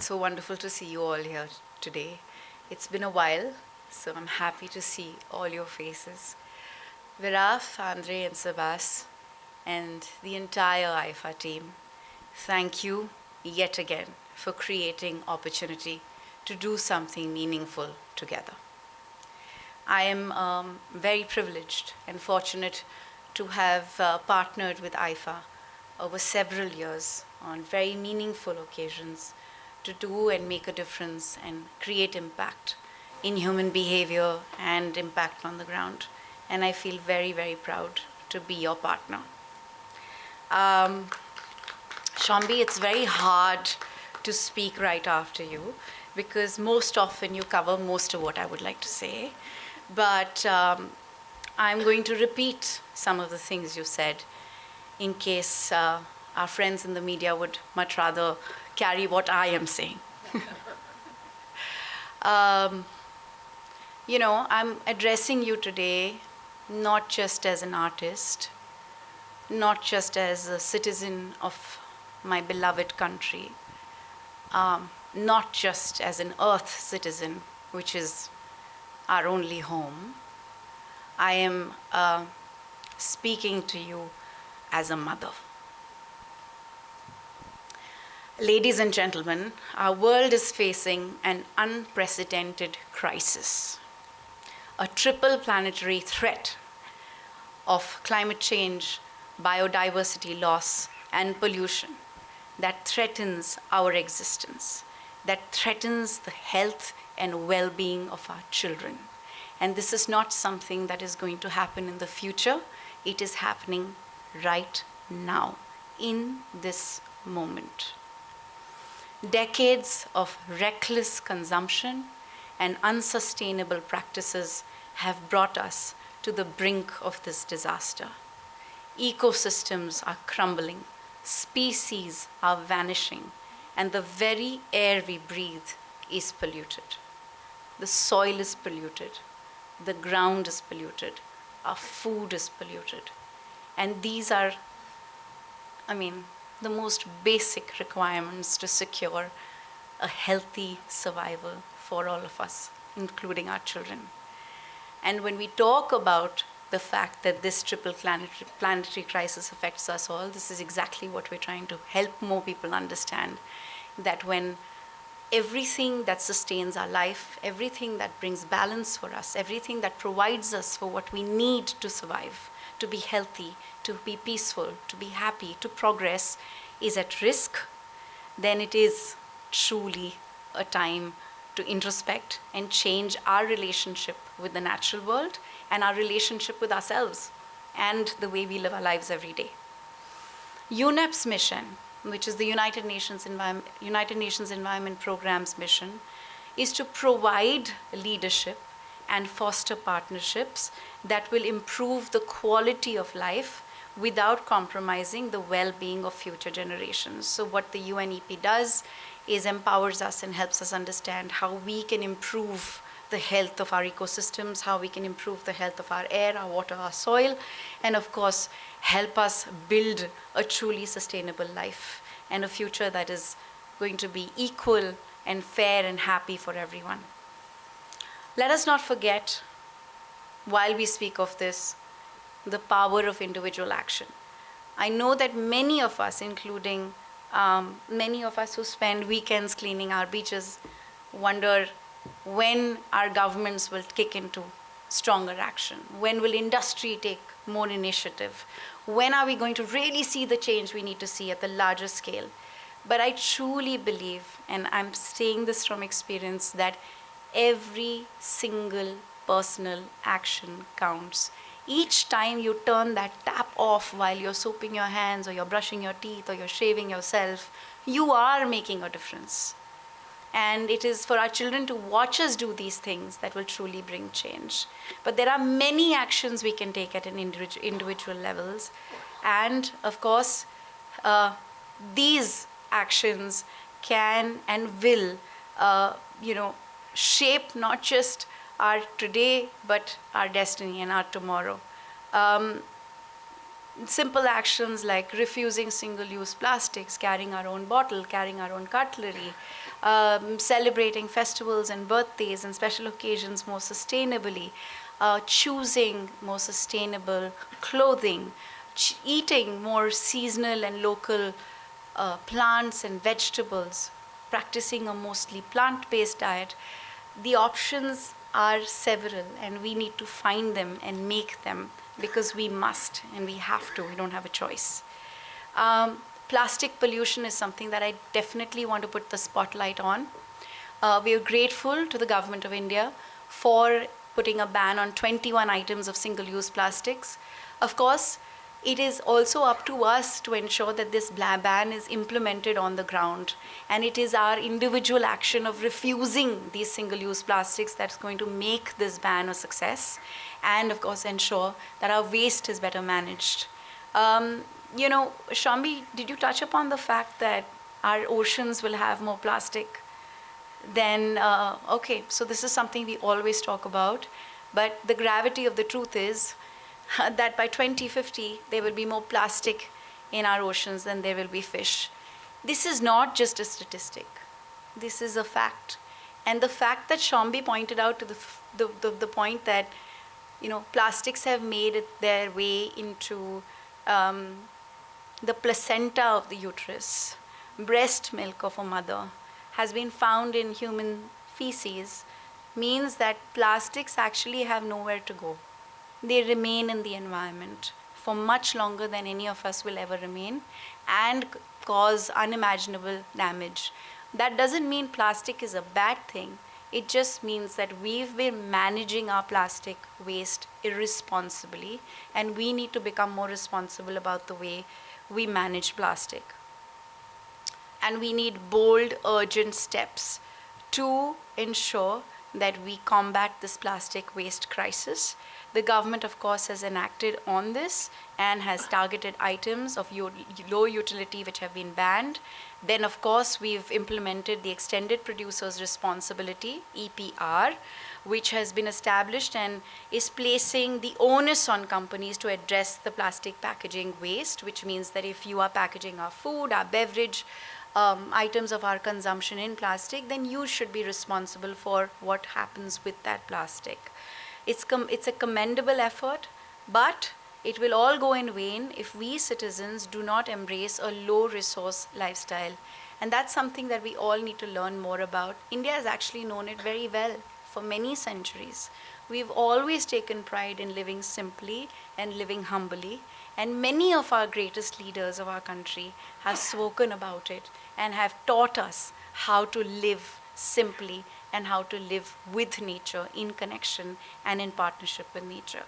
so wonderful to see you all here today. It's been a while, so I'm happy to see all your faces. Viraf, Andre, and Sabas, and the entire IIFA team, thank you yet again for creating opportunity to do something meaningful together. I am very privileged and fortunate to have partnered with IIFA over several years on very meaningful occasions to do and make a difference and create impact in human behavior and impact on the ground. And I feel very, very proud to be your partner. Shambi, it's very hard to speak right after you because most often you cover most of what I would like to say. But I'm going to repeat some of the things you said in case our friends in the media would much rather carry what I am saying. I'm addressing you today not just as an artist, not just as a citizen of my beloved country, not just as an earth citizen, which is our only home. I am speaking to you as a mother. Ladies and gentlemen, our world is facing an unprecedented crisis, a triple planetary threat of climate change, biodiversity loss, and pollution that threatens our existence, that threatens the health and well-being of our children. And this is not something that is going to happen in the future. It is happening right now, in this moment. Decades of reckless consumption and unsustainable practices have brought us to the brink of this disaster. Ecosystems are crumbling, species are vanishing, and the very air we breathe is polluted. The soil is polluted, the ground is polluted, our food is polluted. And these are, the most basic requirements to secure a healthy survival for all of us, including our children. And when we talk about the fact that this triple planetary crisis affects us all, this is exactly what we're trying to help more people understand, that when everything that sustains our life, everything that brings balance for us, everything that provides us for what we need to survive, to be healthy, to be peaceful, to be happy, to progress, is at risk, then it is truly a time to introspect and change our relationship with the natural world and our relationship with ourselves and the way we live our lives every day. UNEP's mission, which is the United Nations Environment Programme's mission, is to provide leadership and foster partnerships that will improve the quality of life without compromising the well-being of future generations. So what the UNEP does is empowers us and helps us understand how we can improve the health of our ecosystems, how we can improve the health of our air, our water, our soil, and of course, help us build a truly sustainable life and a future that is going to be equal and fair and happy for everyone. Let us not forget, while we speak of this, the power of individual action. I know that many of us, including many of us who spend weekends cleaning our beaches, wonder when our governments will kick into stronger action. When will industry take more initiative? When are we going to really see the change we need to see at the larger scale? But I truly believe, and I'm saying this from experience, that every single personal action counts. Each time you turn that tap off while you're soaping your hands or you're brushing your teeth or you're shaving yourself, you are making a difference. And it is for our children to watch us do these things that will truly bring change. But there are many actions we can take at an individual levels. And of course, these actions can and will, shape not just our today, but our destiny and our tomorrow. simple actions like refusing single-use plastics, carrying our own bottle, carrying our own cutlery, celebrating festivals and birthdays and special occasions more sustainably, choosing more sustainable clothing, eating more seasonal and local plants and vegetables, practicing a mostly plant-based diet. The options are several, and we need to find them and make them because we must and we have to. We don't have a choice. Plastic pollution is something that I definitely want to put the spotlight on. We are grateful to the government of India for putting a ban on 21 items of single-use plastics. Of course, it is also up to us to ensure that this ban is implemented on the ground. And it is our individual action of refusing these single-use plastics that's going to make this ban a success. And of course, ensure that our waste is better managed. Shambi, did you touch upon the fact that our oceans will have more plastic? Then, okay, so this is something we always talk about. But the gravity of the truth is that by 2050, there will be more plastic in our oceans than there will be fish. This is not just a statistic. This is a fact. And the fact that Shambi pointed out to the point that, plastics have made their way into the placenta of the uterus, breast milk of a mother, has been found in human feces, means that plastics actually have nowhere to go. They remain in the environment for much longer than any of us will ever remain and cause unimaginable damage. That doesn't mean plastic is a bad thing. It just means that we've been managing our plastic waste irresponsibly, and we need to become more responsible about the way we manage plastic. And we need bold, urgent steps to ensure that we combat this plastic waste crisis. The government, of course, has enacted on this and has targeted items of low utility which have been banned. Then, of course, we've implemented the Extended Producer's Responsibility, EPR, which has been established and is placing the onus on companies to address the plastic packaging waste, which means that if you are packaging our food, our beverage, items of our consumption in plastic, then you should be responsible for what happens with that plastic. It's a commendable effort, but it will all go in vain if we citizens do not embrace a low resource lifestyle. And that's something that we all need to learn more about. India has actually known it very well for many centuries. We've always taken pride in living simply and living humbly. And many of our greatest leaders of our country have spoken about it and have taught us how to live simply and how to live with nature in connection and in partnership with nature.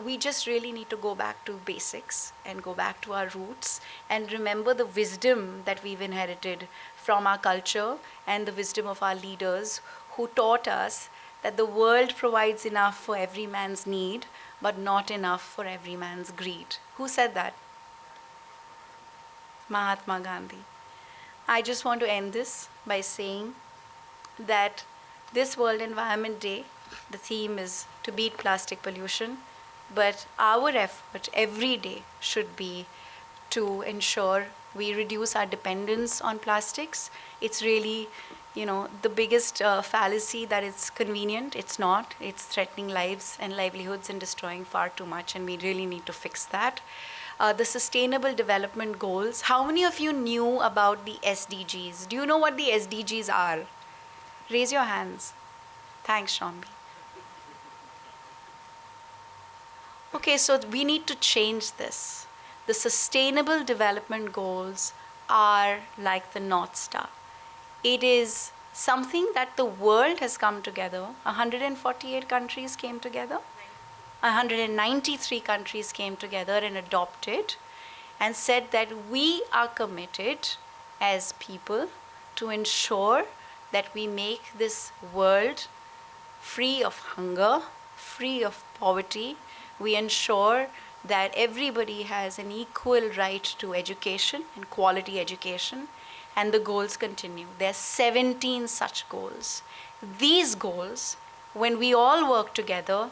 We just really need to go back to basics and go back to our roots and remember the wisdom that we've inherited from our culture and the wisdom of our leaders who taught us that the world provides enough for every man's need, but not enough for every man's greed. Who said that? Mahatma Gandhi. I just want to end this by saying that this World Environment Day, the theme is to beat plastic pollution, but our effort every day should be to ensure we reduce our dependence on plastics. It's really, the biggest fallacy that it's convenient. It's not. It's threatening lives and livelihoods and destroying far too much, and we really need to fix that. The Sustainable Development Goals. How many of you knew about the SDGs? Do you know what the SDGs are? Raise your hands. Thanks, Shambi. Okay, so we need to change this. The Sustainable Development Goals are like the North Star. It is something that the world has come together. 148 countries came together. 193 countries came together and adopted and said that we are committed as people to ensure that we make this world free of hunger, free of poverty. We ensure that everybody has an equal right to education and quality education, and the goals continue. There are 17 such goals. These goals, when we all work together,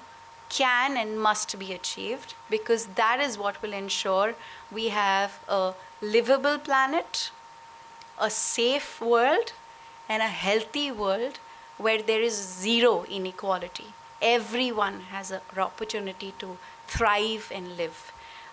can and must be achieved, because that is what will ensure we have a livable planet, a safe world, and a healthy world where there is zero inequality. Everyone has an opportunity to thrive and live.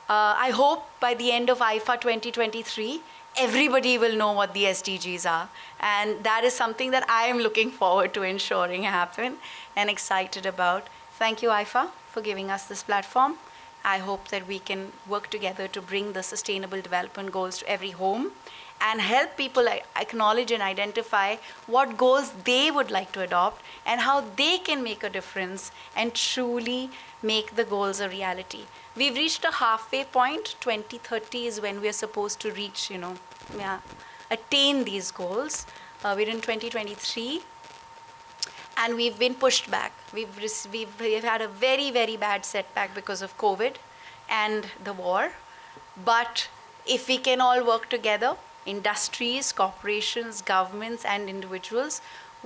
I hope by the end of IIFA 2023, everybody will know what the SDGs are. And that is something that I am looking forward to ensuring happen and excited about. Thank you, IIFA, for giving us this platform. I hope that we can work together to bring the Sustainable Development Goals to every home and help people acknowledge and identify what goals they would like to adopt and how they can make a difference and truly make the goals a reality. We've reached a halfway point. 2030 is when we're supposed to reach, attain these goals. We're in 2023. And we've been pushed back. We've had a very, very bad setback because of COVID and the war. But if we can all work together, industries, corporations, governments, and individuals,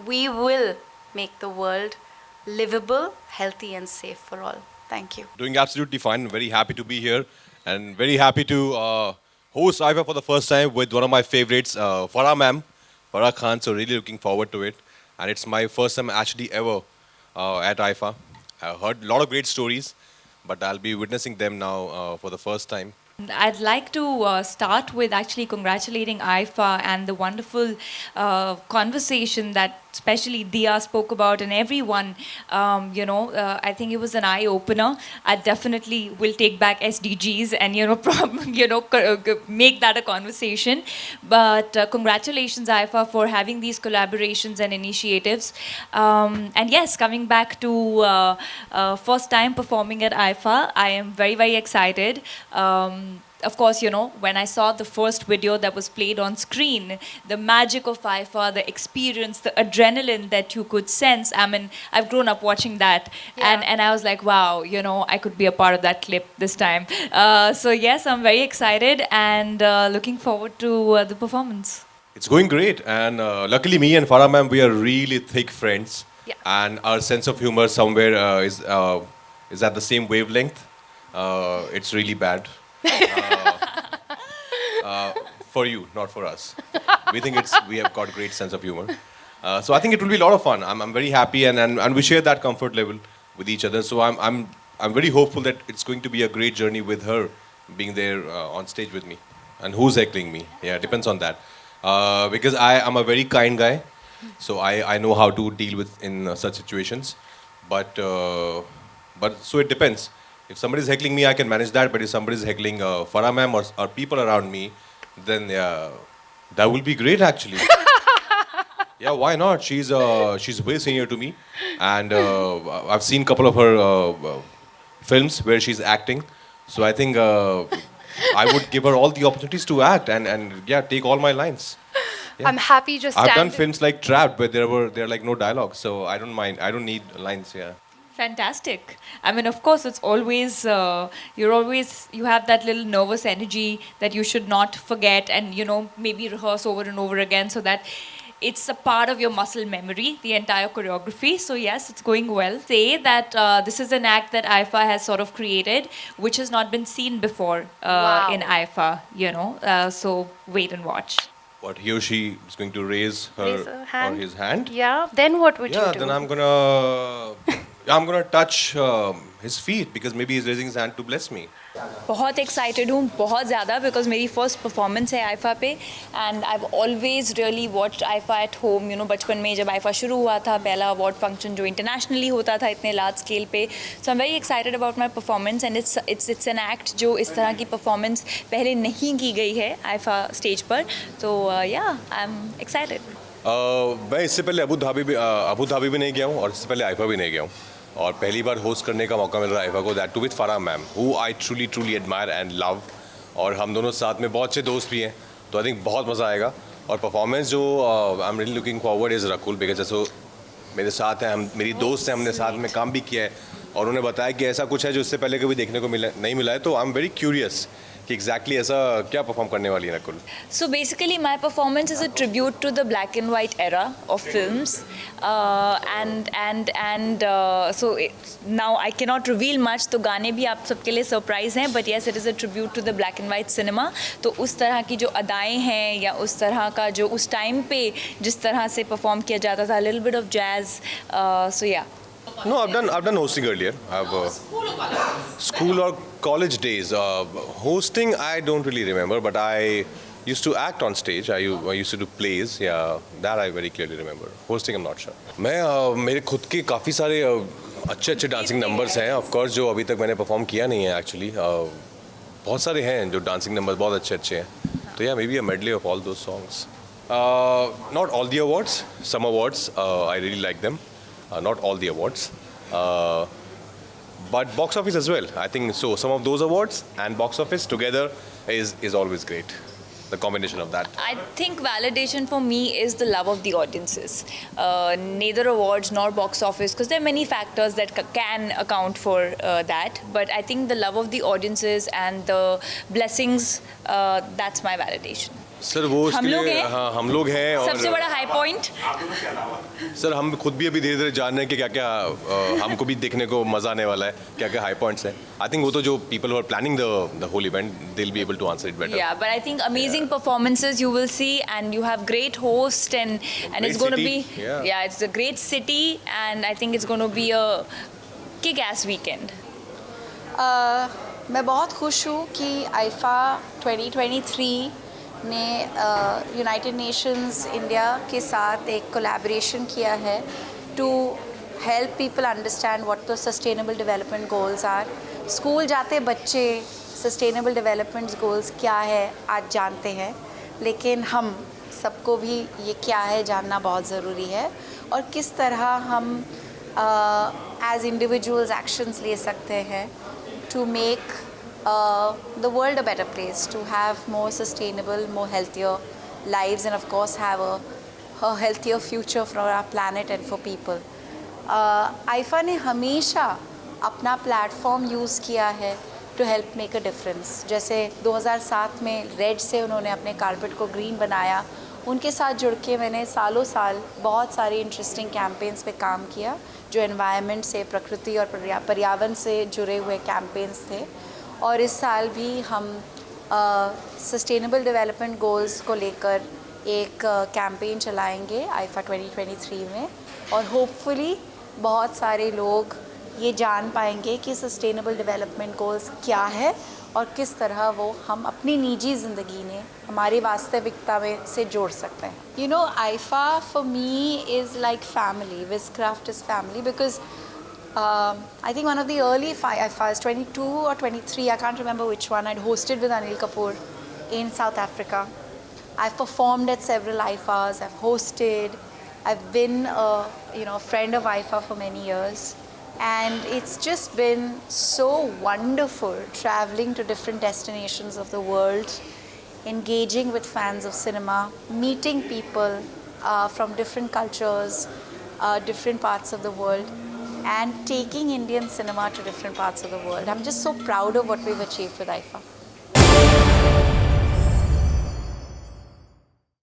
we will make the world livable, healthy, and safe for all. Thank you. Doing absolutely fine. Very happy to be here and very happy to host IIFA for the first time with one of my favorites, Farah ma'am, Farah Khan. So really looking forward to it. And it's my first time actually ever at IIFA. I heard a lot of great stories, but I'll be witnessing them now for the first time. I'd like to start with actually congratulating IIFA and the wonderful conversation that especially Dia spoke about, and everyone, I think it was an eye-opener. I definitely will take back SDGs and, make that a conversation. But congratulations, IIFA, for having these collaborations and initiatives. And yes, coming back to first time performing at IIFA, I am very, very excited. Of course, when I saw the first video that was played on screen, the magic of IIFA, the experience, the adrenaline that you could sense. I mean, I've grown up watching that. Yeah. And I was like, wow, I could be a part of that clip this time. So yes, I'm very excited and looking forward to the performance. It's going great. And luckily me and Farah ma'am, we are really thick friends. Yeah. And our sense of humor somewhere is at the same wavelength. It's really bad. For you, not for us. We have got great sense of humor. So I think it will be a lot of fun. I'm very happy and we share that comfort level with each other. So I'm very hopeful that it's going to be a great journey with her being there on stage with me. And who's heckling me? Yeah, it depends on that. Because I am a very kind guy, so I know how to deal with in such situations. But so it depends. If somebody is heckling me, I can manage that. But if somebody is heckling Farah ma'am or people around me, then that will be great actually. Yeah, why not? She's way senior to me, and I've seen a couple of her films where she's acting. So I think I would give her all the opportunities to act and take all my lines. Yeah. I'm happy just I've done films like Trapped where there are like no dialogue, so I don't mind. I don't need lines. Yeah. Fantastic. I mean, of course, it's always, you have that little nervous energy that you should not forget and, maybe rehearse over and over again so that it's a part of your muscle memory, the entire choreography. So yes, it's going well. Say that this is an act that IIFA has sort of created, which has not been seen before in IIFA, so wait and watch. What, he or she is going to raise her or his hand? Yeah, then what would you do? Yeah, then I'm gonna touch his feet because maybe he's raising his hand to bless me. बहुत excited हूँ बहुत ज़्यादा because मेरी first performance है IIFA पे and I always really watch IIFA at home बचपन में जब आईफा शुरू हुआ था पहला अवार्ड फंक्शन जो इंटरनेशनली होता था इतने लार्ज स्केल पे so I am very excited about my performance and it's an act जो इस तरह की परफॉर्मेंस पहले नहीं की गई है आईफा स्टेज पर तो या आई एम एक्साइटेड मैं इससे पहले अबू धाबी भी नहीं गया हूँ और इससे पहले आईफा भी नहीं गया हूँ और पहली बार होस्ट करने का मौका मिल रहा है आईफा को that too with Farah ma'am who I truly admire and love और हम दोनों साथ में बहुत अच्छे दोस्त भी हैं तो आई थिंक बहुत मज़ा आएगा और परफॉर्मेंस जो I am really looking forward is Rakul because जैसे मेरे साथ हैं हम मेरी दोस्त हैं हमने साथ में काम भी किया है और उन्होंने बताया कि ऐसा कुछ है जो इससे पहले कभी देखने को नहीं मिला है तो आई एम वेरी क्यूरियस कि एग्जैक्टली ऐसा क्या परफॉर्म करने वाली है Nakul? So basically, my performance is a tribute to the black and white era of films, so now I cannot reveal much. तो गाने भी आप सबके लिए सरप्राइज हैं, but yes, it is a tribute to the black and white cinema. तो उस तरह की जो अदाएं हैं या उस तरह का जो उस टाइम पे जिस तरह से परफॉर्म किया जाता था, little bit of jazz, so yeah. No, I've done hosting earlier. I've school or college days. Hosting I don't really remember, but I used to act on stage. I used to do plays. Yeah, that I very clearly remember. Hosting I'm not sure. मैं मेरे खुद के काफ़ी सारे अच्छे dancing numbers हैं of course जो अभी तक मैंने परफॉर्म किया नहीं है एक्चुअली. बहुत सारे हैं जो डांसिंग नंबर्स बहुत अच्छे हैं. तो या may be a medley of all those songs. Not all the awards. Some awards I really like them. Not all the awards, but box office as well. I think so. Some of those awards and box office together is always great. The combination of that. I think validation for me is the love of the audiences. Neither awards nor box office, because there are many factors that can account for that. But I think the love of the audiences and the blessings, that's my validation. Sir वो उसके लिए हाँ हम लोग हैं. और सबसे बड़ा हाई पॉइंट सर हम खुद भी अभी धीरे धीरे जान रहे हैं कि क्या क्या हमको भी देखने को मजा आने वाला है, क्या क्या हाई पॉइंट्स हैं. आई थिंक वो तो जो people who are planning the whole event they will be able to answer it better. Yeah, but I think amazing performances you will see, and you have great hosts, and it's going to be it's a great city, and I think it's going to be a kick-ass weekend. मैं बहुत खुश हूँ कि IIFA 2023 ने United Nations India के साथ एक collaboration किया है to help people understand what the sustainable development goals are. School जाते बच्चे सस्टेनेबल डेवलपमेंट गोल्स क्या है आज जानते हैं, लेकिन हम सबको भी ये क्या है जानना बहुत ज़रूरी है, और किस तरह हम एज इंडिविजुअल्स एक्शंस ले सकते हैं to make the world a better place, to have more sustainable, more healthier lives, and of course have a healthier future for our planet and for people. IIFA ने हमेशा अपना platform use किया है to help make a difference. जैसे 2007 में red से उन्होंने अपने कारपेट को ग्रीन बनाया. उनके साथ जुड़ के मैंने सालों साल बहुत सारी इंटरेस्टिंग कैंपेन्स पे काम किया जो एनवायरनमेंट से, प्रकृति और पर्यावरण से जुड़े हुए कैंपेन्स थे. और इस साल भी हम सस्टेनेबल डेवलपमेंट गोल्स को लेकर एक कैंपेन चलाएंगे IIFA 2023 में, और होपफुली बहुत सारे लोग ये जान पाएंगे कि सस्टेनेबल डेवलपमेंट गोल्स क्या है और किस तरह वो हम अपनी निजी ज़िंदगी में हमारी वास्तविकता में से जोड़ सकते हैं. You know, IIFA for me is like family. Wizcraft is family because I think one of the early IIFAs, 22 or 23, I can't remember which one, I'd hosted with Anil Kapoor in South Africa. I've performed at several IIFAs, I've hosted, I've been a friend of IIFA for many years. And it's just been so wonderful traveling to different destinations of the world, engaging with fans of cinema, meeting people from different cultures, different parts of the world, and taking Indian cinema to different parts of the world. I'm just so proud of what we've achieved with IIFA.